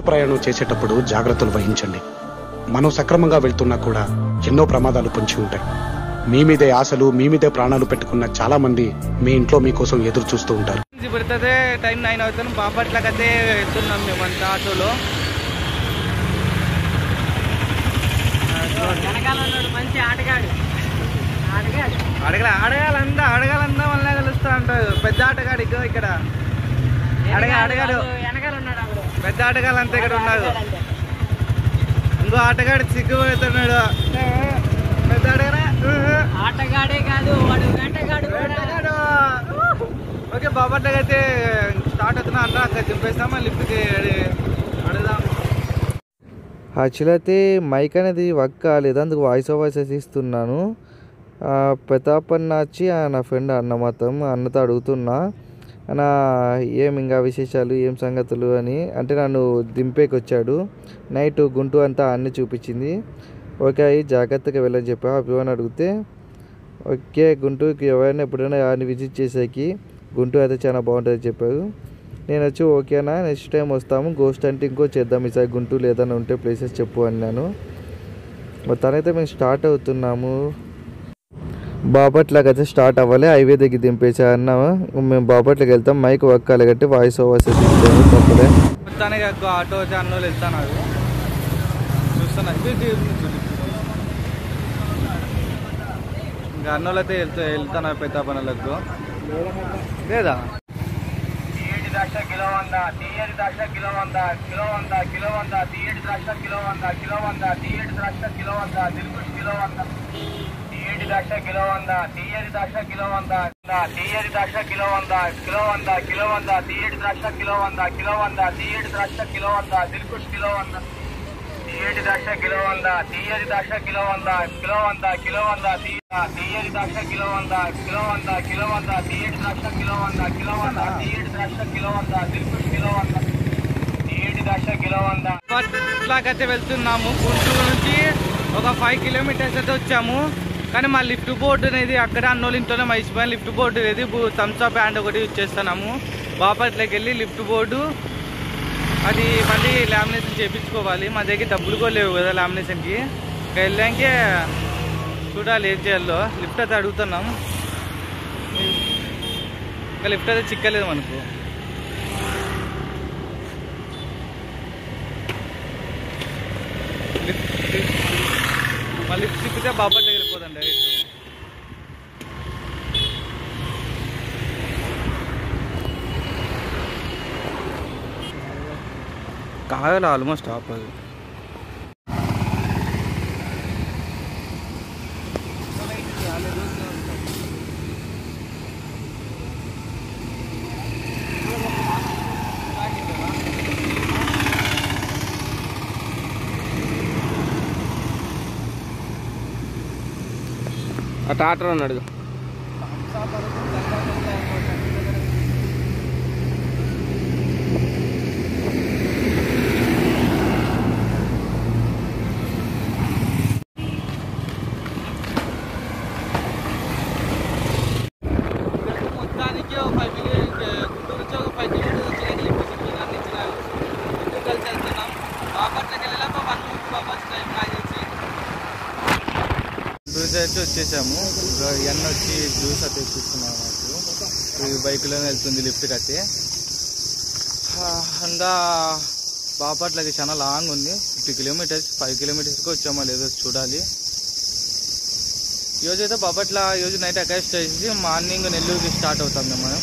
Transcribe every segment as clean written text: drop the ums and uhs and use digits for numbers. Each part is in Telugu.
ప్రయాణం చేసేటప్పుడు జాగ్రత్తలు వహించండి. మనం సక్రమంగా వెళ్తున్నా కూడా ఎన్నో ప్రమాదాలు పొంచి ఉంటాయి. మీ మీదే ఆశలు, మీ మీదే ప్రాణాలు పెట్టుకున్న చాలా మంది మీ ఇంట్లో మీకోసం ఎదురు చూస్తూ ఉంటారు. టైం 9 అవుతుంది. బాపట్లకైతే వెళ్తున్నాం మేమంతా ఆటోలో. మంచి ఆటగాడు అడగాలంతా మళ్ళీ కలుస్తా ఉంటాడు. పెద్ద ఆటగాడు ఇక్కడ అడగాడు పెద్ద ఆటగాడు అంతా ఇక్కడ ఉన్నాడు. ఇంకో ఆటగాడు సిగ్గు పెడుతున్నాడు. పెద్ద ఆటగాడే కాదు వాడు వేటగాడు. ఓకే, బాపట్లకి అయితే స్టార్ట్ అవుతున్నా అంట. అక్కడ దింపేస్తామా లిఫ్ట్కి అడుగుదాం. యాక్చువల్ అయితే మైక్ అనేది వర్క్ కాలేదు, అందుకు వాయిస్ ఇస్తున్నాను. ప్రతాప్ అన్న వచ్చి నా ఫ్రెండ్ అన్న మొత్తం అన్నతో అడుగుతున్నా, అన్న ఏం ఇంకా విశేషాలు, ఏం సంగతులు అని. అంటే నన్ను దింపేకి వచ్చాడు. నైట్ గుంటూరు అంతా అన్నీ చూపించింది. ఓకే అయ్యి జాగ్రత్తగా వెళ్ళని చెప్పా. అభిమాని అడిగితే ఓకే గుంటూరుకి ఎవరైనా ఎప్పుడైనా అని విజిట్ చేసేకి గుంటూరు అయితే చాలా బాగుంటుంది చెప్పారు. నేను వచ్చి ఓకేనా నెక్స్ట్ టైం వస్తాము, గోస్ట్ అంటే ఇంకో చేద్దాం ఈసారి గుంటూరు ఏదైనా ఉంటే ప్లేసెస్ చెప్పు అన్నాను. మొత్తానైతే మేము స్టార్ట్ అవుతున్నాము. బాపట్లకి అయితే స్టార్ట్ అవ్వాలి. హైవే దగ్గర దింపేసా అన్న. మేము బాపట్లకి వెళ్తాం. మైక్ వర్క్ కాబట్టి వాయిస్ ఓవర్స్ ఇస్తాను తప్పలే. మొత్తానికి ఆటో వచ్చి అన్నోళ్ళు వెళ్తాను చూస్తున్నా. ఇంకా అన్నోళ్ళు అయితే వెళ్తాను పెద్ద పనులకు లేదా. ద్రాక్ష కిలో 100, తీయటి ద్రాక్ష కిలో 100, కిలో 100, కిలో 100, తీయటి ద్రాక్ష కిలో 100, కిలో 100, తీయటి ద్రాక్ష కిలో 100, దిల్కుష్ కిలో 100, తీయటి ద్రాక్ష కిలో 100, తీయటి ద్రాక్ష కిలో 100, తీయటి ద్రాక్ష కిలో 100, కిలో 100, కిలో 100, తీయటి ద్రాక్ష కిలో 100, కిలో 100, తీయటి ద్రాక్ష కిలో 100, దిల్కుష్ కిలో 100, తీయటి ద్రాక్ష కిలో 100, తీయటి ద్రాక్ష కిలో 100, కిలో 100, కిలో 100, తీయటి ద్రాక్ష కిలో 100, కిలో 100, కిలో 100, తీయటి ద్రాక్ష కిలో 100, కిలో 100, తీయటి ద్రాక్ష కిలో 100, దిల్కుష్ కిలో 100, తీయటి ద్రాక్ష కిలో 100. అట్లాగైతే వెళ్తున్నాము. గుంటూరు నుంచి ఒక 5 కిలోమీటర్స్ అయితే వచ్చాము. కానీ మా లిఫ్ట్ బోర్డు అనేది అక్కడ అన్నోళ్ళ ఇంట్లోనే మర్చిపోయాను. లిఫ్ట్ బోర్డు అనేది థమ్స్అప్ హ్యాండ్ ఒకటి యూజ్ చేస్తున్నాము. బాపట్లకి వెళ్ళి లిఫ్ట్ బోర్డు అది మళ్ళీ లామినేషన్ చేయించుకోవాలి. మా దగ్గర డబ్బులు కూడా లేవు కదా లామినేషన్కి. వెళ్ళాకే చూడాలి ఏం చేయాలో. లిఫ్ట్ అయితే అడుగుతున్నాం. ఇంకా లిఫ్ట్ అయితే చిక్కలేదు మనకు. లిఫ్ట్ చిక్కితే బాపట్ల వెళ్ళిపోతాం డైరెక్ట్. కావాలి ఆల్మోస్ట్ ఆప్ అది. ఆ టాటర్ అన్నాడు. మొత్తానికి 5 కిలోమీటర్స్ గుంటూరు నుంచి ఒక 5 కిలోమీటర్స్ అందించినారు. గుంటూరు కలిసి వెళ్తున్నాం. బాపట్లకి వెళ్ళాక 1 month బస్ టైం కాదేసి గుంటూరు అయితే వచ్చేసాము. ఎన్న వచ్చి జ్యూస్ అయితే ఇప్పిస్తున్నాం మాకు. బైక్లోనే వెళ్తుంది లిఫ్ట్కి అయితే. ఇంకా బాపట్లకి చాలా లాంగ్ ఉంది. 50 కిలోమీటర్స్. 5 కిలోమీటర్స్కి వచ్చామా లేదో చూడాలి. ఈరోజు అయితే బాపట్ల ఈరోజు నైట్ అక్కడ స్టే చేసి మార్నింగ్ నెల్లూరుకి స్టార్ట్ అవుతాం మనం.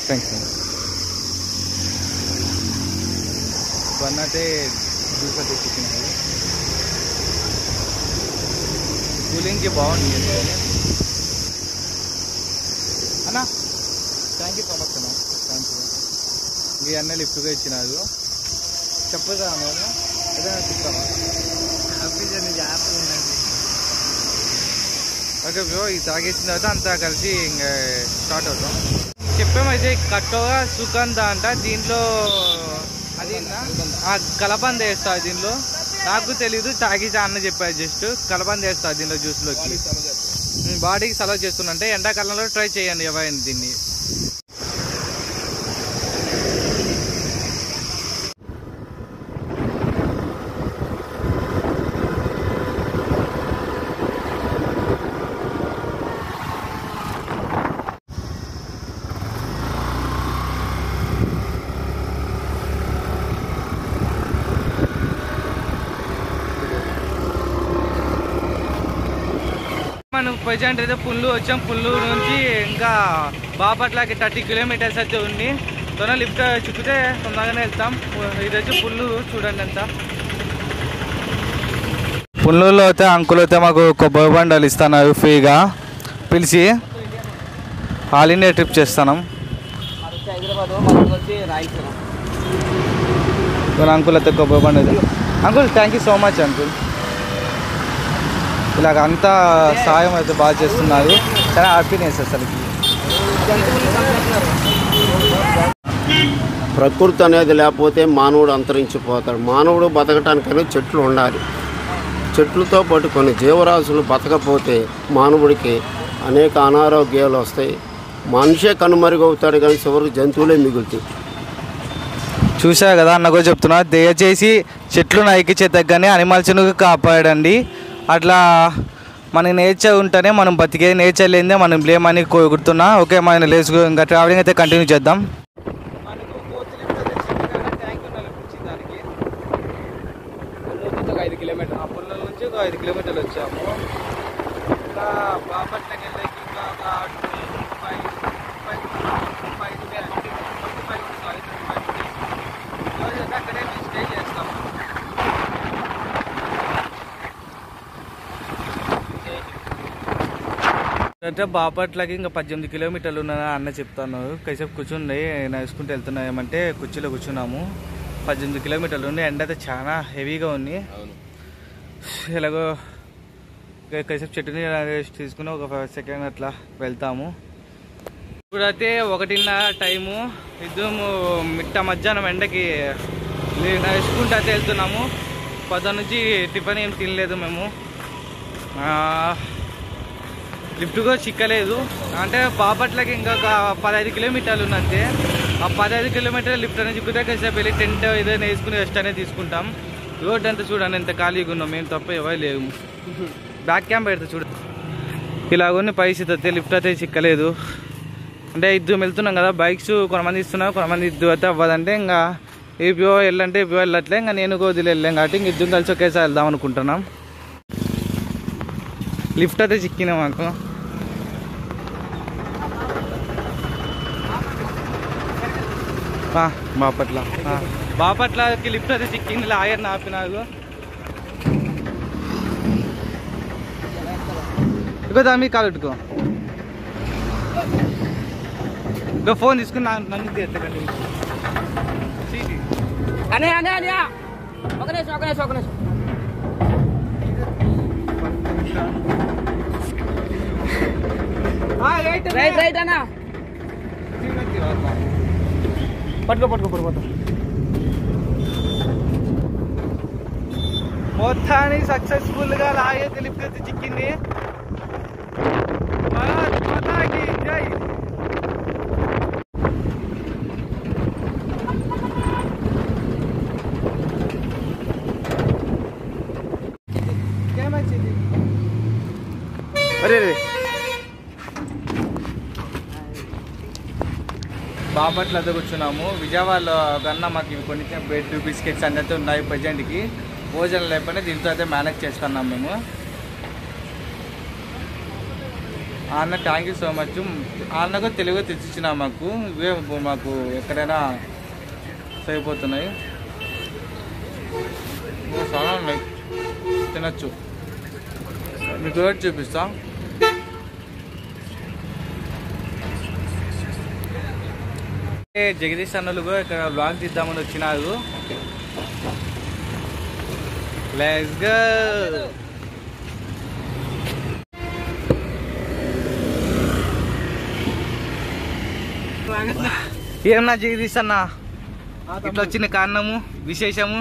థ్యాంక్స్ అండి. వన్ అయితే జ్యూస్ అయితే తెచ్చినారు. కూలింగ్కి బాగుంది అన్నా. థ్యాంక్ యూ సో మచ్ అన్నా. Thank you. ఈ అన్న లిఫ్ట్గా ఇచ్చినారు. చెప్పదా అన్న ఏదైనా చెప్తావా? ఓకే బ్రో, ఈ తాగేసిన తర్వాత అంతా కలిసి ఇంకా స్టార్ట్ అవుతాం. చెప్పామైతే కట్టోగా సుగంధ అంట. దీంట్లో అది కలపంద వేస్తా. దీంట్లో నాకు తెలీదు, తాగిచా అన్న చెప్పారు. జస్ట్ కలబంద వేస్తారు దీనిలో జ్యూస్లోకి, బాడీకి సలవ చేస్తున్నంటే ఎండాకాలంలో ట్రై చేయండి ఎవరైనా దీన్ని. మనం ప్రజెంట్ అయితే పుల్లు వచ్చాం. పుల్లు నుంచి ఇంకా బాపట్లకి 30 కిలోమీటర్స్ అయితే ఉంది. తొన లిఫ్ట్ చుక్కితే తొందరగానే వెళ్తాం. ఇది వచ్చి పుల్లు చూడండి ఎంత. పుల్లూరులో అయితే అంకుల్ అయితే మాకు కొబ్బరి బండాలు ఇస్తున్నారు ఫ్రీగా, పిలిచి ఆల్ ఇండియా ట్రిప్ చేస్తున్నాం. అంకుల్ అయితే కొబ్బరి బండి. Uncle thank you so much uncle. ఇలాగ అంతా సాయం అయితే బాగా చేస్తున్నారు. చాలా హ్యాపీనెస్ అసలుకి. ప్రకృతి అనేది లేకపోతే మానవుడు అంతరించిపోతాడు. మానవుడు బతకటానికైనా చెట్లు ఉండాలి. చెట్లతో పాటు కొన్ని జీవరాశులు బతకపోతే మానవుడికి అనేక అనారోగ్యాలు వస్తాయి. మనిషే కనుమరుగవుతాడు కానీ చివరికి జంతువులే మిగులుతాయి. చూసా కదా అన్న కూడా చెప్తున్నా, దయచేసి చెట్లు నరికించేతగ్గానే అనిమల్స్ను కాపాడండి. అట్లా మన నేచర్ ఉంటేనే మనం బతికే, నేచర్ లేదే మనం లేమని కోరుకుంటున్నా. ఓకే, మన లేస్ ఇంకా ట్రావెలింగ్ అయితే కంటిన్యూ చేద్దాం. పుల్లల నుంచి ఒక 5 కిలోమీటర్లు వచ్చాము. ఇంకా బాపట్లకి వెళ్ళేకి ఇంకా అక్కడే స్టే చేస్తాము. అంటే బాపట్లకి ఇంకా 18 కిలోమీటర్లు ఉన్నదా అన్న చెప్తాను. కాసేపు కూర్చుండి నడుచుకుంటూ వెళ్తున్నా ఏమంటే కుర్చీలో కూర్చున్నాము. 18 కిలోమీటర్లు ఉంది. ఎండ అయితే చాలా హెవీగా ఉంది. ఎలాగో కాసేపు చెట్టుని రెస్ట్ తీసుకుని ఒక 5 సెకండ్ అట్లా వెళ్తాము. ఇప్పుడైతే 1:30 టైము. ఇద్దరు మిట్ట మధ్యాహ్నం ఎండకి నడుచుకుంటూ అయితే వెళ్తున్నాము. పొద్దున్న నుంచి టిఫిన్ ఏం తినలేదు మేము. లిఫ్ట్ కూడా చిక్కలేదు. అంటే బాపట్లకి ఇంకొక 15 కిలోమీటర్లు ఉన్నంతే. ఆ 15 కిలోమీటర్లు లిఫ్ట్ అనేది చిక్కుతే కాసేపు వెళ్ళి టెంట్ ఏదైనా వేసుకుని రెస్ట్ అనేది తీసుకుంటాం. రోడ్ అంతా చూడండి ఎంత ఖాళీగా ఉన్నాం. మేము తప్ప ఎవరు లేవు. బ్యాక్ క్యాంప్ పెడతా చూడ. ఇలాగొన్ని పరిస్థితి అయితే లిఫ్ట్ అయితే చిక్కలేదు. అంటే ఇద్దరు వెళ్తున్నాం కదా, బైక్స్ కొంతమంది ఇస్తున్నారు, కొంతమంది ఇద్దరు అయితే అవ్వదంటే ఇంకా ఏపీఓ వెళ్ళంటే ఏపీఓ వెళ్ళట్లే. ఇంకా నేను వదిలి వెళ్ళాం కాబట్టి ఇంక ఇద్దరు కలిసి ఒకేసారి వెళ్దాం అనుకుంటున్నాం. లిఫ్ట్ అయితే చిక్కినా మాకు. బాపట్లకి లిఫ్ట్ అయితే చిక్కింది. లాయర్ని ఆపినారు. ఇగో దాని కాలుట్టుకో. ఇగో ఫోన్ తీసుకుని నన్ను తీర్చకండి. పట్టుకో మొత్తానికి సక్సెస్ఫుల్ గా లాగైతే లిఫ్ట్ అయితే చిక్కింది. జై. అరే బాపట్లతో కూర్చున్నాము. విజయవాడలో కన్నా మాకు కొన్ని బ్రెడ్ బిస్కెట్స్ అన్నీ ఉన్నాయి ప్రజెంట్కి. భోజనం లేకపోతే దీంతో అయితే మేనేజ్ చేస్తున్నాం మేము. అన్న థ్యాంక్ యూ సో మచ్. అన్నకు తెలుగు తెచ్చిచ్చినా మాకు. ఇవే మాకు ఎక్కడైనా సరిపోతున్నాయి. చాలా ఉన్నాయి, తినచ్చు. మీకు రేట్ చూపిస్తా. జగదీష్ అన్నలు కూడా ఇక్కడ బ్లాగ్ తీద్దామని వచ్చినారు. Let's go. ఏమన్నా జగదీష్ అన్న ఇట్లా వచ్చిన కారణము విశేషము?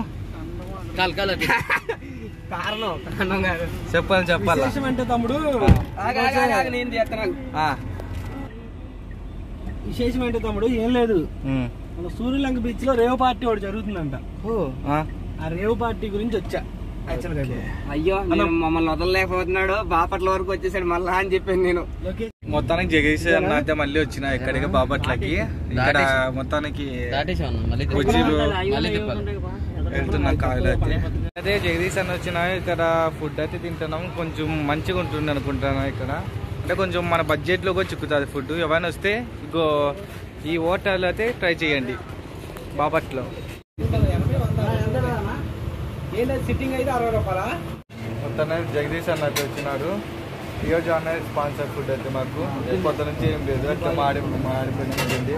కారణం కాదు చెప్పాలి అంటే తమ్ముడు నేను చేస్తున్నాను. విశేషం అంటే తమ్ముడు ఏం లేదు, మన సూర్యలంక బీచ్ లో రేవ్ పార్టీ ఒకటి జరుగుతుందంట. ఆ రేవ్ పార్టీ గురించి వచ్చా. అయ్యో మమ్మల్ని వదలలేకపోతున్నాడు, బాపట్ల వరకు వచ్చేసాడు మళ్ళా అని చెప్పాను నేను. మొత్తానికి జగదీష్ అన్న అయితే మళ్ళీ వచ్చిన ఇక్కడికి బాపట్లకి. ఇక్కడ మొత్తానికి వెళ్తున్నాం కాయలు అయితే. అదే జగదీష్ అన్న వచ్చిన ఇక్కడ ఫుడ్ అయితే తింటున్నాం. కొంచెం మంచిగా ఉంటుంది అనుకుంటున్నా ఇక్కడ. అంటే కొంచెం మన బడ్జెట్ లో కూడా చిక్కుతుంది ఫుడ్. ఎవరైనా వస్తే ఇంకో ఈ హోటల్ అయితే ట్రై చేయండి బాపట్లో. సిట్టింగ్ అయితే 60 రూపాయలా? మొత్తం జగదీష్ అన్న అయితే వచ్చినారు. ఈరోజు అన్న స్పాన్సర్ ఫుడ్ అయితే మాకు కొత్త నుంచి ఏం లేదు, అట్లా మాడిపోయింది.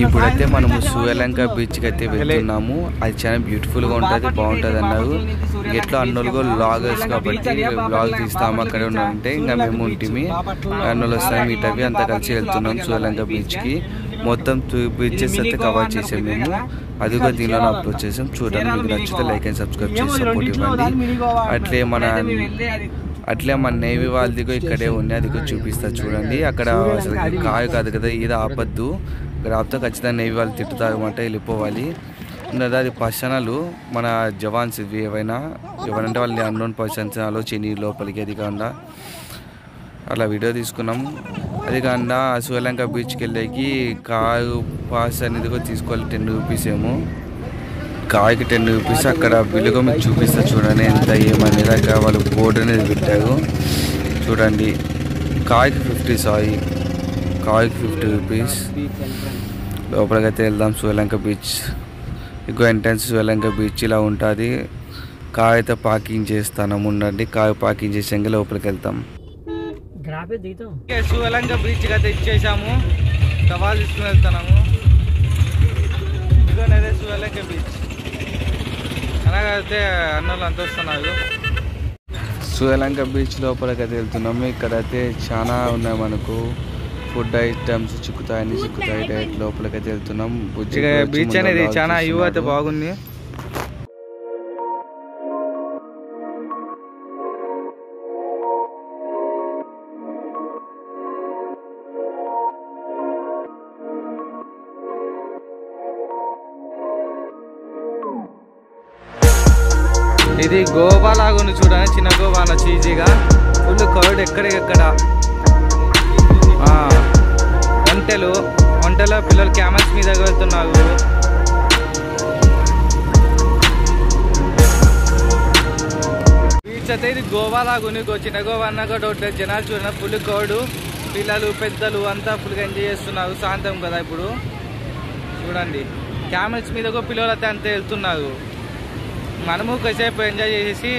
ఇప్పుడైతే మనము సూర్యలంక బీచ్కి అయితే వెళ్తున్నాము. అది చాలా బ్యూటిఫుల్ గా ఉంటుంది, బాగుంటుంది అన్నారు. ఎట్లా అన్నోళ్ళుగా వ్లాగర్స్ కాబట్టి వ్లాగ్ తీస్తాము అక్కడ ఉన్నామంటే. ఇంకా మేము ఉంటుంది అన్నోళ్ళు వస్తాము ఇటవి అంతా కలిసి వెళ్తున్నాం సూర్యలంక బీచ్కి. మొత్తం బీచెస్ అయితే కవర్ చేసాం మేము. అది కూడా దీనిలో అప్లోడ్ చేసాం. చూడండి, మీకు నచ్చితే లైక్ అండ్ సబ్స్క్రైబ్ చేసి సపోర్ట్ ఇవ్వండి. అట్లే మన నేవీ వాళ్ళది ఇక్కడే ఉంది, అది కూడా చూపిస్తా చూడండి. అక్కడ అసలు కాయ కాదు కదా, ఇది ఆపద్దు. ఇక్కడ ఆపితే ఖచ్చితంగా నేవీ వాళ్ళు తిట్టుతారు అన్నమాట, వెళ్ళిపోవాలి. అది పర్సనలు మన జవాన్స్ ఇవి ఎవరంటే వాళ్ళు అన్నోన్ పర్సన్స్ అలో చెని లోపలికి. అది కాకుండా అలా వీడియో తీసుకున్నాం. అది కాకుండా సూర్యలంక బీచ్కి వెళ్ళేకి కారు పాస్ అనేది కూడా తీసుకోవాలి, 10 రూపీస్ ఏమో. కాయకి 10 రూపీస్. అక్కడ బిల్లుగా మీకు చూపిస్తా చూడండి ఎంత ఏమనేది. అక్కడ వాళ్ళు బోర్డు అనేది పెట్టారు చూడండి. కాయకి 50, సారీ కాయకి 50 రూపీస్. లోపలికైతే వెళ్దాం సూర్యలంక బీచ్. ఇంకో ఎంట్రన్స్ సూర్యలంక బీచ్ ఇలా ఉంటుంది. కార్ అయితే పార్కింగ్ చేస్తాను, ఉండండి. కార్ పార్కింగ్ చేసాక లోపలికి వెళ్తాం. సూర్యలంక బీచ్ అయితే ఇచ్చేసాము, సవాల్ తీసుకుని వెళ్తున్నాము. ఇదిగోనైతే సూర్యలంక బీచ్ అలాగైతే అన్నోళ్ళు అంత వస్తున్నారు. సూర్యలంక బీచ్ లోపలికి అయితే వెళ్తున్నాము. ఇక్కడైతే చాలా ఉన్నాయి మనకు ఫుడ్ ఐటమ్స్, చిక్కుతాయి డైరెక్ట్ లోపలికి అయితే వెళ్తున్నాం. బీచ్ అనేది చాలా వ్యూ అయితే బాగుంది. ఇది గోవా లాగా ఉంది చూడండి, చిన్న గోవా అనొచ్చు ఈజీగా. ఫుల్ కర్డ్ ఎక్కడికెక్కడ. వంటలో పిల్లలు క్యామెల్స్ మీద వెళ్తున్నారు. బీచ్ అయితే ఇది గోవా లాగా ఉంది. చిన్న గోవా అన్నా కూడా జనాలు చూడండి, ఫుల్ కర్డ్. పిల్లలు పెద్దలు అంతా ఫుల్గా ఎంజాయ్ చేస్తున్నారు. సాయంత్రం కదా ఇప్పుడు చూడండి. క్యామెల్స్ మీద కూడా పిల్లలు అయితే అంతే వెళ్తున్నారు. మనము కాసేపు ఎంజాయ్ చేసేసి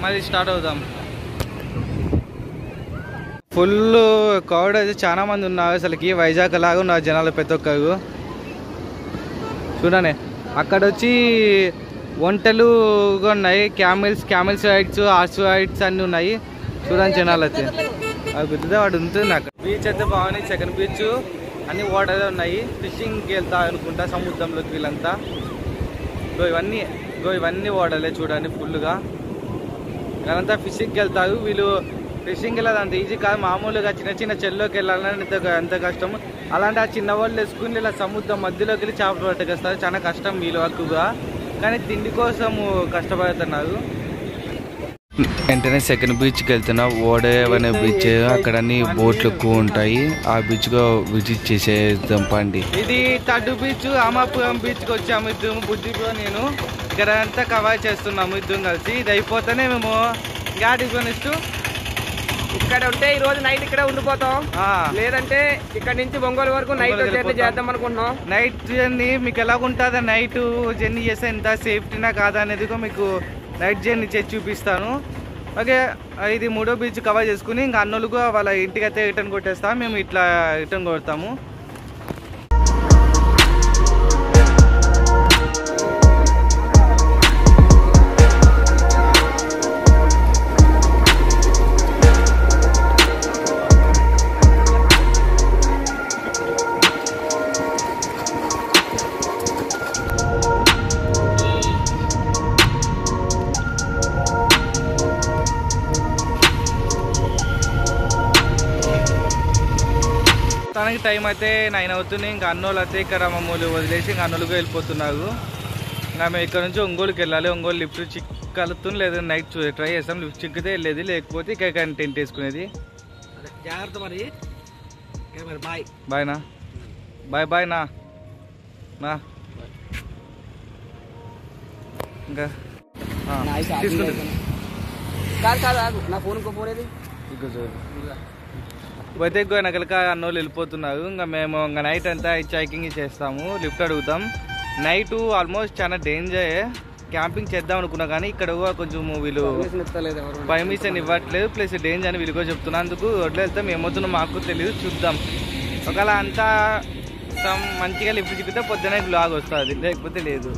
మళ్ళీ స్టార్ట్ అవుదాం. ఫుల్ క్రౌడ్ అయితే చాలా మంది ఉన్నారు. అసలుకి వైజాగ్ లాగా ఉన్నారు జనాలు ప్రతి ఒక్కరు చూడండి. అక్కడ వచ్చి వంటలు ఉన్నాయి, క్యామెల్స్ రైడ్స్, హార్స్ రైడ్స్ అన్నీ ఉన్నాయి చూడండి. జనాలు అయితే అది గుర్తుదే వాడు ఉంటుంది. అక్కడ బీచ్ అయితే బాగుంది. సెకండ్ బీచ్ అన్ని వాటర్ ఉన్నాయి. ఫిషింగ్కి వెళ్తా అనుకుంటా సముద్రంలోకి వీళ్ళంతా. ఇవన్నీ వాడలే చూడండి ఫుల్గా. వీళ్ళంతా ఫిషింగ్కి వెళ్తారు. వీళ్ళు ఫిషింగ్కి వెళ్ళదు అంత ఈజీ కాదు. మామూలుగా చిన్న చెల్లోకి వెళ్ళాలని ఎంత కష్టం. అలాంటి ఆ చిన్న వాళ్ళు వేసుకుని ఇలా సముద్రం మధ్యలోకి వెళ్ళి చేపలు పట్టుకొస్తారు. చాలా కష్టం వీళ్ళు వర్క్గా, కానీ తిండి కోసము కష్టపడుతున్నారు. వెంటనే సెకండ్ బీచ్కి వెళ్తున్నా. ఓడే అనే బీచ్, అక్కడ అన్ని బోట్లు ఎక్కువ ఉంటాయి. ఆ బీచ్ గా విజిట్ చేసేద్దాం పండి. ఇది థర్డ్ బీచ్, అమాపురం బీచ్కి వచ్చాము ఇద్దరు, బుద్ధిపురం నేను. ఇక్కడ అంతా కవర్ చేస్తున్నాము ఇద్దరం కలిసి. ఇది అయిపోతేనే మేము గాడికి కొనిస్తూ ఇక్కడ ఉంటే ఈ రోజు నైట్ ఇక్కడ ఉండిపోతాం. లేదంటే ఇక్కడ నుంచి ఒంగోలు వరకు నైట్ జర్నీ చేద్దాం అనుకుంటున్నాం. నైట్ జర్నీ మీకు ఎలాగుంటుందా, నైట్ జర్నీ చేస్తే ఎంత సేఫ్టీనా కాదా అనేది మీకు నైట్ జర్నీ చేసి చూపిస్తాను. ఓకే, ఇది 3వ బీచ్ కవర్ చేసుకుని ఇంకా అన్నోళ్ళకు వాళ్ళ ఇంటికి అయితే రిటర్న్ కొట్టేస్తాం. మేము ఇట్లా రిటర్న్ కొడతాము. మొత్తానికి టైం అయితే 9 అవుతుంది. ఇంకా అన్నోళ్ళు అయితే ఇక్కడ మమ్మల్ని వదిలేసి ఇంకా అన్నోళ్ళుగా వెళ్ళిపోతున్నారు. ఇంకా మేము ఇక్కడ నుంచి ఒంగోలుకి వెళ్ళాలి. ఒంగోలు లిఫ్ట్ చిక్కలుతుంది, లేదా నైట్ ట్రై చేస్తాం. లిఫ్ట్ చిక్కితే వెళ్ళేది, లేకపోతే ఇక్కడ టెంట్ వేసుకునేది. జాగ్రత్త మరి. బాయ్ బాయ్నా, బాయ్ బాయ్ నా ఇంకా నా ఫోన్ ఏది పోతే ఎక్కువ వెనకలక అన్నోళ్ళు వెళ్ళిపోతున్నారు. ఇంకా మేము ఇంకా నైట్ అంతా హైకింగ్ చేస్తాము, లిఫ్ట్ అడుగుతాం. నైట్ ఆల్మోస్ట్ చాలా డేంజర్. క్యాంపింగ్ చేద్దాం అనుకున్నా కానీ ఇక్కడ కొంచెం వీళ్ళు పర్మిషన్ ఇవ్వట్లేదు, ప్లస్ డేంజర్ అని వీళ్ళు కూడా చెప్తున్నందుకు రోడ్లో వెళ్తాం. ఏమవుతుందో మాకు తెలియదు, చూద్దాం. ఒకవేళ అంతా మంచిగా లిఫ్ట్ చిక్కితే పొద్దున బ్లాగ్ వస్తుంది, లేకపోతే లేదు.